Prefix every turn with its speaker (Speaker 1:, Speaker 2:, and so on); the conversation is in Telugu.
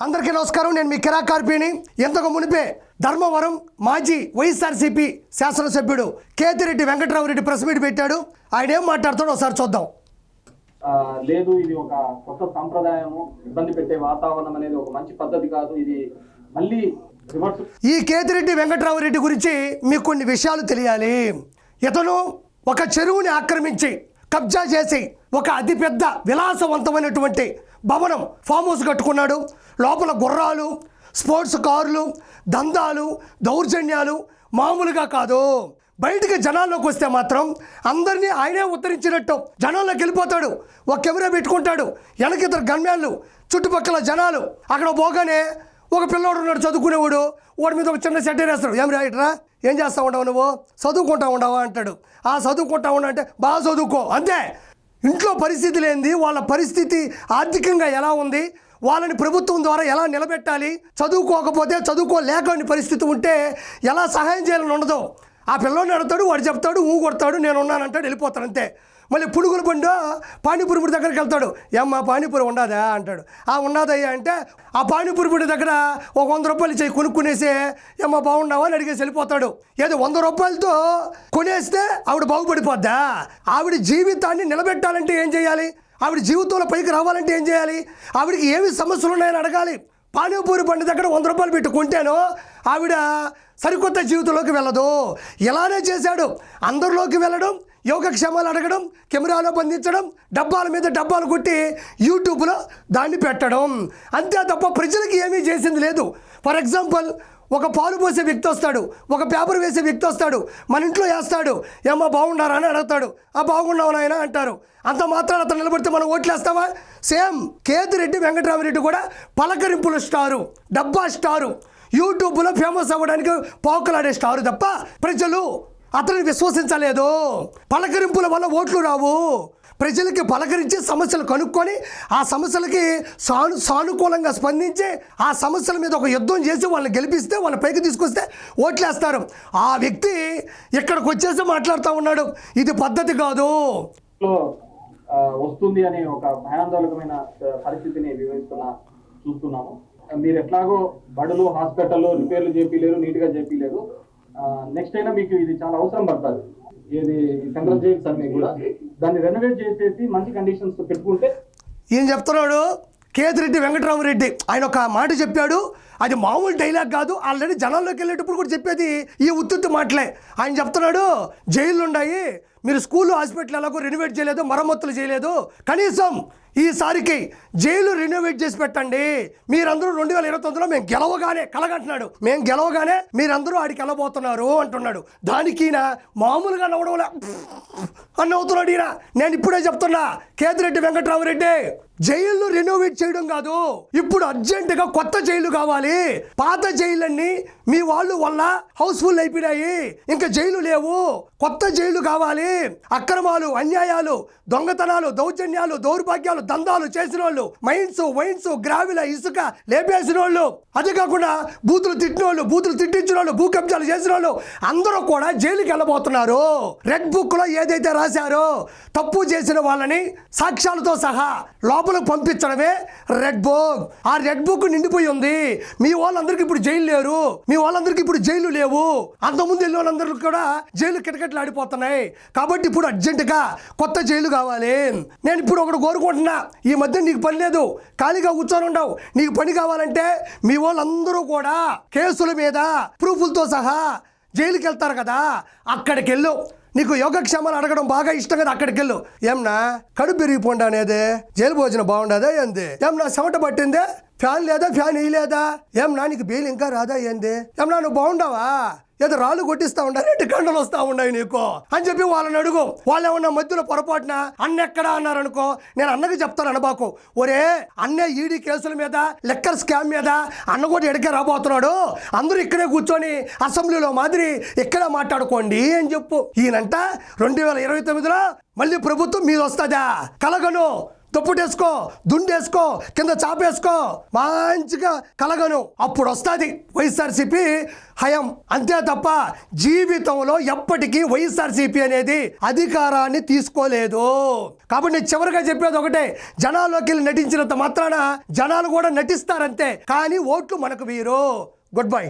Speaker 1: అందరికీ నమస్కారం. నేను మీ కిరా కార్పీని. ఎంతకు మునిపే ధర్మవరం మాజీ వైఎస్ఆర్సీపీ శాసనసభ్యుడు కేతిరెడ్డి వెంకట్రామరెడ్డి ప్రెస్ మీట్ పెట్టాడు. ఆయన ఏం మాట్లాడుతాడో ఒకసారి చూద్దాం.
Speaker 2: లేదు, ఇది ఒక కొత్త సంప్రదాయము, ఇబ్బంది పెట్టే వాతావరణం అనేది ఒక మంచి పద్ధతి కాదు. ఇది మళ్ళీ
Speaker 1: ఈ కేతిరెడ్డి వెంకట్రామరెడ్డి గురించి మీకు కొన్ని విషయాలు తెలియాలి. ఇతను ఒక చెరువుని ఆక్రమించి కబ్జా చేసి ఒక అతిపెద్ద విలాసవంతమైనటువంటి భవనం ఫామ్ హౌస్ కట్టుకున్నాడు. లోపల గుర్రాలు, స్పోర్ట్స్ కార్లు, దందాలు, దౌర్జన్యాలు మామూలుగా కాదు. బయటికి జనాల్లోకి వస్తే మాత్రం అందరినీ ఆయనే ఉత్తరించినట్టు జనాల్లోకి వెళ్ళిపోతాడు. ఒక కెమెరా పెట్టుకుంటాడు, వెనకిద్దరు గన్మ్యాన్లు, చుట్టుపక్కల జనాలు. అక్కడ పోగానే ఒక పిల్లోడు ఉన్నాడు చదువుకునేవాడు, వాడి మీద ఒక చిన్న సెట్ వేస్తాడు. ఏం రైట్రా, ఏం చేస్తూ ఉండవు నువ్వు, చదువుకుంటా ఉండవా అంటాడు. చదువుకుంటా ఉండ అంటే బాగా చదువుకో అంతే. ఇంట్లో పరిస్థితి లేనిది, వాళ్ళ పరిస్థితి ఆర్థికంగా ఎలా ఉంది, వాళ్ళని ప్రభుత్వం ద్వారా ఎలా నిలబెట్టాలి, చదువుకోకపోతే చదువుకోలేకని పరిస్థితి ఉంటే ఎలా సహాయం చేయాలని ఉండదు. ఆ పిల్లోడిని అడుగుతాడు, వాడు చెప్తాడు, కొడతాడు, నేను ఉన్నానంటాడు, వెళ్ళిపోతాడు అంతే. మళ్ళీ పురుగుల బండు పానీపూరి దగ్గరికి వెళ్తాడు. ఏమ్మా పానీపూరి ఉండదా అంటాడు. ఉన్నదయ్యా అంటే ఆ పానీపూరి దగ్గర ఒక 100 రూపాయలు చేయి కొనుక్కునేసి ఏమ్మా బాగున్నావా అని అడిగేసి వెళ్ళిపోతాడు. ఏదో 100 రూపాయలతో కొనేస్తే ఆవిడ బాగుపడిపోద్దా? ఆవిడ జీవితాన్ని నిలబెట్టాలంటే ఏం చేయాలి? ఆవిడ జీవితంలో పైకి రావాలంటే ఏం చేయాలి? ఆవిడకి ఏమి సమస్యలు ఉన్నాయని అడగాలి. పానీపూరి బండి దగ్గర 100 రూపాయలు పెట్టి కొంటేనో ఆవిడ సరికొత్త జీవితంలోకి వెళ్ళదు. ఇలానే చేశాడు. అందరిలోకి వెళ్ళడం, యోగక్షేమాలు అడగడం, కెమెరాలో బంధించడం, డబ్బాల మీద డబ్బాలు కొట్టి యూట్యూబ్లో దాన్ని పెట్టడం, అంతే తప్ప ప్రజలకి ఏమీ చేసింది లేదు. ఫర్ ఎగ్జాంపుల్, ఒక పాలు పోసే వ్యక్తి వస్తాడు, ఒక పేపర్ వేసే వ్యక్తి వస్తాడు, మన ఇంట్లో వేస్తాడు, ఏమో బాగున్నారా అని అడుగుతాడు. బాగున్నావు నాయన అంటారు. అంత మాత్రాన అతను నిలబడితే మనం ఓట్లేస్తావా? సేమ్ కేతిరెడ్డి వెంకట్రామరెడ్డి కూడా పలకరింపుల స్టారు, డబ్బా స్టారు, యూట్యూబ్లో ఫేమస్ అవ్వడానికి పోకలాడే స్టారు తప్ప ప్రజలు అతన్ని విశ్వసించలేదు. పలకరింపుల వల్ల ఓట్లు రావు. ప్రజలకి పలకరించి సమస్యలు కనుక్కొని ఆ సమస్యలకి సానుకూలంగా స్పందించి ఆ సమస్యల మీద ఒక యుద్ధం చేసి వాళ్ళని గెలిపిస్తే, వాళ్ళని పైకి తీసుకొస్తే ఓట్లేస్తారు. ఆ వ్యక్తి ఇక్కడికి వచ్చేసి మాట్లాడుతూ ఉన్నాడు. ఇది పద్ధతి కాదు.
Speaker 2: వస్తుంది అనే ఒక భయాందోళనమైన పరిస్థితిని చూస్తున్నాము. మీరు ఎట్లాగో బడులు, హాస్పిటల్ రిపేర్లు చేపిలేరు, నీట్గా చేపిలేరు. నెక్స్ట్ అయినా మీకు ఇది చాలా అవసరం పడుతుంది. ఇది సెంట్రల్ జైల్స్ అన్నీ కూడా దాన్ని రెనోవేట్ చేసేసి మంచి కండిషన్స్ పెట్టుకుంటే.
Speaker 1: ఈయన చెప్తున్నాడు కేతిరెడ్డి వెంకట్రామరెడ్డి, ఆయన ఒక మాట చెప్పాడు. అది మామూలు డైలాగ్ కాదు, ఆల్రెడీ జనాల్లోకి వెళ్ళేటప్పుడు కూడా చెప్పేది ఈ ఉత్తుత్తి మాటలే. ఆయన చెప్తున్నాడు, జైళ్ళు ఉన్నాయి, మీరు స్కూల్, హాస్పిటల్ ఎలాగో రెనోవేట్ చేయలేదు, మరమ్మతులు చేయలేదు, కనీసం ఈసారికి జైలు రెనోవేట్ చేసి పెట్టండి. మీరందరూ 2029లో మేము గెలవగానే కలగంటున్నాడు, మేము గెలవగానే మీరందరూ ఆడికి వెళ్ళబోతున్నారు అంటున్నాడు. దానికి ఈయన మామూలుగా నవ్వడంలే అని అవుతున్నాడు. ఈయన నేను ఇప్పుడే చెప్తున్నా, కేతిరెడ్డి వెంకట్రామరెడ్డి, జైళ్ళు రెనోవేట్ చేయడం కాదు, ఇప్పుడు అర్జెంటుగా కొత్త జైలు కావాలి. పాత జైళ్ళన్నీ మీ వాళ్ళు వల్ల హౌస్ఫుల్ అయిపోయినాయి, ఇంకా జైలు లేవు, కొత్త జైలు కావాలి. అక్రమాలు, అన్యాయాలు, దొంగతనాలు, దౌర్జన్యాలు, దౌర్భాగ్యాలు, దందాలు చేసిన వాళ్ళు, వైన్స్, గ్రావిల, ఇసుక లేపేసిన వాళ్ళు, అదే కాకుండా బూతులు తిట్టిన వాళ్ళు, బూతులు తిట్టించిన వాళ్ళు, భూ కబ్జాలు చేసిన వాళ్ళు అందరూ కూడా జైలుకి వెళ్ళబోతున్నారు. రెడ్ బుక్ లో ఏదైతే రాశారో తప్పు చేసిన వాళ్ళని సాక్ష్యాలతో సహా లోపలికి పంపించడమే రెడ్ బుక్. ఆ రెడ్ బుక్ నిండిపోయి ఉంది. మీ వాళ్ళందరికీ ఇప్పుడు జైలు లేరు, మీ వాళ్ళందరికీ ఇప్పుడు జైలు లేవు. అంతకుముందు వెళ్ళిన వాళ్ళందరికీ కూడా జైలు కిటకిటలు ఆడిపోతున్నాయి. కాబట్టి ఇప్పుడు అర్జెంటుగా కొత్త జైలు కావాలి. నేను ఇప్పుడు ఒకటి కోరుకుంటున్నా, ఈ మధ్య నీకు పని లేదు, ఖాళీగా కూర్చొని ఉండవు, నీకు పని కావాలంటే మీ వాళ్ళందరూ కూడా కేసుల మీద ప్రూఫ్లతో సహా జైలుకి వెళ్తారు కదా, అక్కడికి వెళ్ళు. నీకు యోగక్షేమాలు అడగడం బాగా ఇష్టం కదా, అక్కడికి వెళ్ళు. ఏమన్నా కడుపు పెరిగిపోండి అనేది జైలు భోజనం బాగుండదా ఏంది? ఏమన్నా చెమట పట్టిందే, ఫ్యాన్ లేదా, ఫ్యాన్ వేయలేదా? ఏమన్నా నీకు బెయిల్ ఇంకా రాదా ఏంది? ఏమన్నా నువ్వు బాగుండావా? ఏదో రాళ్ళు కొట్టిస్తా ఉండాలి, కండలు వస్తా ఉన్నాయి నీకు అని చెప్పి వాళ్ళని అడుగు. వాళ్ళు ఏమన్నా మధ్యలో పొరపాటున అన్నెక్కడా అన్నారనుకో, నేను అన్నకి చెప్తాను అనబాకు, ఒరే అన్నే ఈడీ కేసుల మీద, లెక్కర్ స్కామ్ మీద అన్న కూడా ఎడికే రాబోతున్నాడు, అందరూ ఇక్కడే కూర్చొని అసెంబ్లీలో మాదిరి ఇక్కడే మాట్లాడుకోండి అని చెప్పు. ఈయనంట 2029లో మళ్ళీ ప్రభుత్వం మీద వస్తుందా? కలగను, దుప్పటేసుకో, దుండేసుకో, కింద చాపేసుకో, మంచిగా కలగను, అప్పుడు వస్తుంది వైఎస్ఆర్సీపీ హయం. అంతే తప్ప జీవితంలో ఎప్పటికీ వైఎస్ఆర్సీపీ అనేది అధికారాన్ని తీసుకోలేదు. కాబట్టి నేను చివరిగా చెప్పేది ఒకటే, జనాల్లోకి వెళ్ళి నటించినంత మాత్రాన జనాలు కూడా నటిస్తారంతే, కానీ ఓట్లు మనకు వీరు. Good bye.